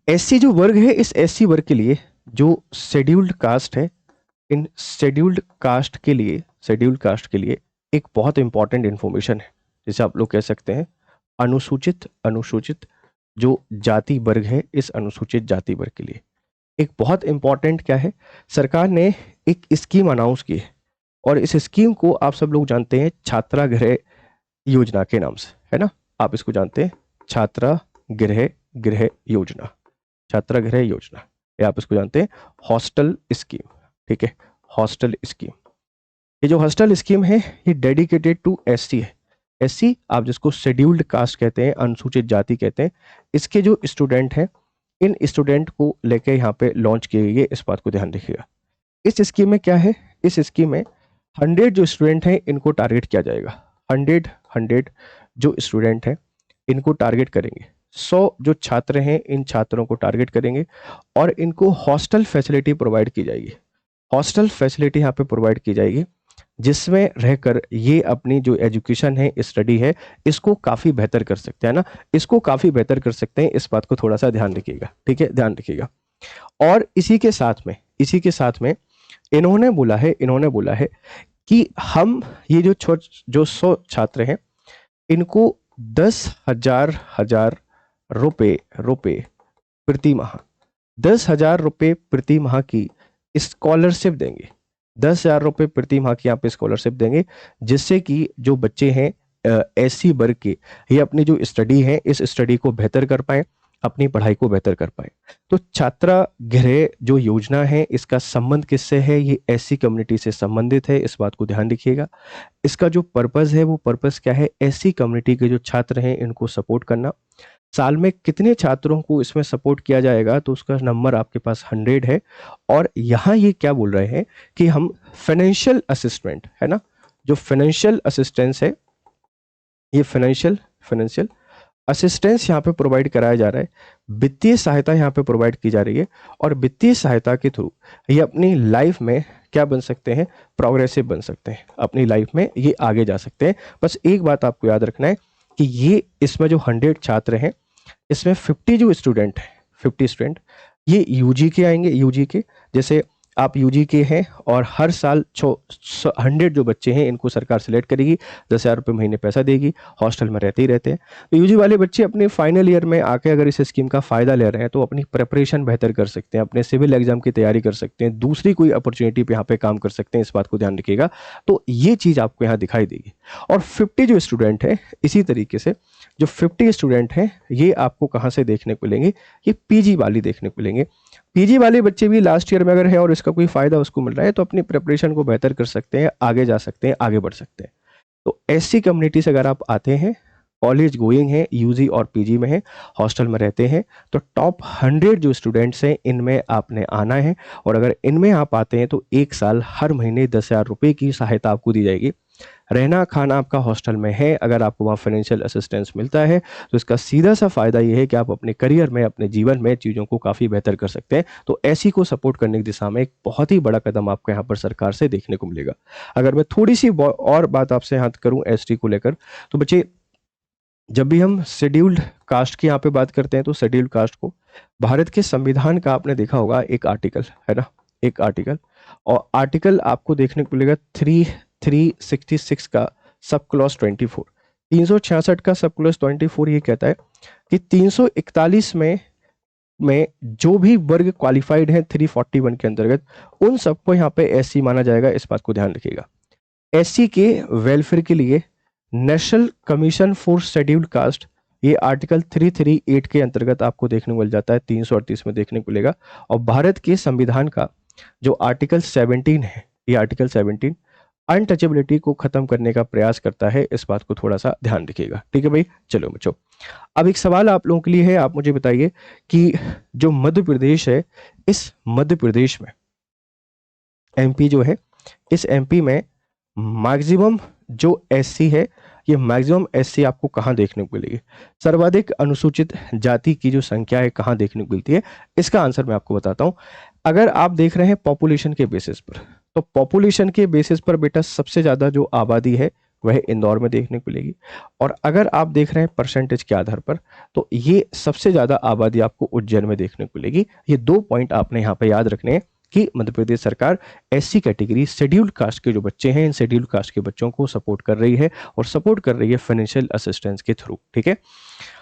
SC जो वर्ग है, इस एससी वर्ग के लिए जो शेड्यूल्ड कास्ट है, इन शेड्यूल्ड कास्ट के लिए एक बहुत इंपॉर्टेंट इंफॉर्मेशन है, जिसे आप लोग कह सकते हैं अनुसूचित अनुसूचित जो जाति वर्ग है, इस अनुसूचित जाति वर्ग के लिए एक बहुत इंपॉर्टेंट क्या है, सरकार ने एक स्कीम अनाउंस की है। और इस स्कीम को आप सब लोग जानते हैं छात्रागृह योजना के नाम से, है ना। आप इसको जानते हैं छात्रागृह गृह योजना, छात्रागृह योजना, या आप इसको जानते हैं हॉस्टल स्कीम। ठीक है, हॉस्टल स्कीम। ये जो हॉस्टल स्कीम है ये डेडिकेटेड टू एससी है। एससी आप जिसको शेड्यूल्ड कास्ट कहते हैं, अनुसूचित जाति कहते हैं, इसके जो स्टूडेंट हैं, इन स्टूडेंट को लेके यहाँ पे लॉन्च किए गए, इस बात को ध्यान रखिएगा। इस स्कीम में क्या है, इस स्कीम में 100 जो स्टूडेंट हैं इनको टारगेट किया जाएगा। 100 जो स्टूडेंट हैं इनको टारगेट करेंगे। 100 जो छात्र हैं इन छात्रों को टारगेट करेंगे और इनको हॉस्टल फैसिलिटी प्रोवाइड की जाएगी। हॉस्टल फैसिलिटी यहाँ पे प्रोवाइड की जाएगी, जिसमें रहकर ये अपनी जो एजुकेशन है, स्टडी है, इसको काफ़ी बेहतर कर सकते हैं ना, इसको काफ़ी बेहतर कर सकते हैं। इस बात को थोड़ा सा ध्यान रखिएगा, ठीक है, ध्यान रखिएगा। और इसी के साथ में इन्होंने बोला है कि हम ये जो 100 छात्र हैं इनको 10,000 रुपए प्रति माह, 10,000 रुपए प्रति माह की स्कॉलरशिप देंगे। 10,000 रुपए प्रति माह की यहाँ पे स्कॉलरशिप देंगे, जिससे कि जो बच्चे हैं एससी वर्ग के, ये अपनी जो स्टडी है इस स्टडी को बेहतर कर पाए, अपनी पढ़ाई को बेहतर कर पाए। तो छात्रागृह जो योजना है इसका संबंध किससे है, ये एससी कम्युनिटी से संबंधित है, इस बात को ध्यान रखिएगा। इसका जो पर्पस है वो पर्पस क्या है, एससी कम्युनिटी के जो छात्र हैं इनको सपोर्ट करना। साल में कितने छात्रों को इसमें सपोर्ट किया जाएगा, तो उसका नंबर आपके पास 100 है। और यहाँ ये क्या बोल रहे हैं कि हम फाइनेंशियल असिस्टेंट, है ना, जो फाइनेंशियल असिस्टेंस है, ये फाइनेंशियल असिस्टेंस यहाँ पे प्रोवाइड कराया जा रहा है, वित्तीय सहायता यहाँ पे प्रोवाइड की जा रही है। और वित्तीय सहायता के थ्रू ये अपनी लाइफ में क्या बन सकते हैं, प्रोग्रेसिव बन सकते हैं, अपनी लाइफ में ये आगे जा सकते हैं। बस एक बात आपको याद रखना है कि ये इसमें जो 100 छात्र हैं इसमें 50 जो स्टूडेंट हैं, 50 स्टूडेंट ये यूजी के आएंगे। यूजी के जैसे आप यूजी के हैं और हर साल 100 जो बच्चे हैं इनको सरकार सिलेक्ट करेगी, 10,000 रुपये महीने पैसा देगी, हॉस्टल में रहते ही रहते हैं। तो यूजी वाले बच्चे अपने फाइनल ईयर में आके अगर इस स्कीम का फ़ायदा ले रहे हैं तो अपनी प्रिपरेशन बेहतर कर सकते हैं, अपने सिविल एग्जाम की तैयारी कर सकते हैं, दूसरी कोई अपॉर्चुनिटी पे यहाँ पे काम कर सकते हैं, इस बात को ध्यान रखिएगा। तो ये चीज़ आपको यहाँ दिखाई देगी। और 50 जो स्टूडेंट हैं, इसी तरीके से जो 50 स्टूडेंट हैं ये आपको कहाँ से देखने को मिलेंगे, ये पीजी वाली देखने को मिलेंगे। पीजी वाले बच्चे भी लास्ट ईयर में अगर है और इसका कोई फायदा उसको मिल रहा है तो अपनी प्रिपरेशन को बेहतर कर सकते हैं, आगे जा सकते हैं, आगे बढ़ सकते हैं। तो एससी कम्युनिटी से अगर आप आते हैं, कॉलेज गोइंग है, यूजी और पीजी में है, हॉस्टल में रहते हैं, तो टॉप 100 जो स्टूडेंट्स हैं इनमें आपने आना है। और अगर इनमें आप आते हैं तो एक साल हर महीने 10,000 रुपये की सहायता आपको दी जाएगी। रहना खाना आपका हॉस्टल में है। अगर आपको वहाँ फाइनेंशियल असिस्टेंस मिलता है तो इसका सीधा सा फ़ायदा ये है कि आप अपने करियर में, अपने जीवन में चीज़ों को काफ़ी बेहतर कर सकते हैं। तो ऐसी को सपोर्ट करने की दिशा में एक बहुत ही बड़ा कदम आपको यहाँ पर सरकार से देखने को मिलेगा। अगर मैं थोड़ी सी और बात आपसे यहाँ करूँ एसटी को लेकर, तो बच्चे जब भी हम शेड्यूल्ड कास्ट की यहाँ पे बात करते हैं तो शेड्यूल्ड कास्ट को भारत के संविधान का आपने देखा होगा एक आर्टिकल, है ना, एक आर्टिकल, और आर्टिकल आपको देखने को मिलेगा 366 का सब क्लॉज 24, 366 का सब क्लॉज 24 ये कहता है कि 341 में जो भी वर्ग क्वालिफाइड है 341 के अंतर्गत, उन सबको यहाँ पे एससी माना जाएगा। इस बात को ध्यान रखिएगा। एससी के वेलफेयर के लिए national commission for scheduled caste, ये आर्टिकल 338 के अंतर्गत आपको देखने को मिल जाता है, 338 में देखने को मिलेगा। और भारत के संविधान का जो आर्टिकल 17 है, ये आर्टिकल 17 अनटचेबिलिटी को खत्म करने का प्रयास करता है। इस बात को थोड़ा सा ध्यान रखिएगा, ठीक है भाई। चलो बच्चों, अब एक सवाल आप लोगों के लिए है, आप मुझे बताइए कि जो मध्य प्रदेश है, इस मध्य प्रदेश में एमपी जो है, इस एमपी में मैक्सिमम जो एससी है, ये मैक्सिमम एससी आपको कहाँ देखने को मिलेगी, सर्वाधिक अनुसूचित जाति की जो संख्या है कहाँ देखने को मिलती है, इसका आंसर मैं आपको बताता हूँ। अगर आप देख रहे हैं पॉपुलेशन के बेसिस पर, तो पॉपुलेशन के बेसिस पर बेटा सबसे ज़्यादा जो आबादी है वह इंदौर में देखने को मिलेगी। और अगर आप देख रहे हैं परसेंटेज के आधार पर, तो ये सबसे ज़्यादा आबादी आपको उज्जैन में देखने को मिलेगी। ये 2 पॉइंट आपने यहाँ पे याद रखने हैं कि मध्य प्रदेश सरकार एससी कैटेगरी शेड्यूल्ड कास्ट के जो बच्चे हैं, इन शेड्यूल्ड कास्ट के बच्चों को सपोर्ट कर रही है, और सपोर्ट कर रही है फाइनेंशियल असिस्टेंस के थ्रू। ठीक है,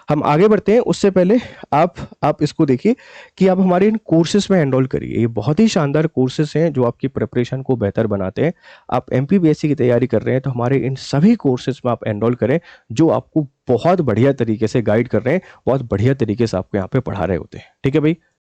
हम आगे बढ़ते हैं। उससे पहले आप इसको देखिए कि आप हमारे इन कोर्सेज में एनरोल करिए। ये बहुत ही शानदार कोर्सेज हैं जो आपकी प्रिपरेशन को बेहतर बनाते हैं। आप एमपीपीएससी की तैयारी कर रहे हैं तो हमारे इन सभी कोर्सेज में आप एनरोल करें, जो आपको बहुत बढ़िया तरीके से गाइड कर रहे हैं, बहुत बढ़िया तरीके से आपको यहाँ पे पढ़ा रहे होते हैं। ठीक है भाई।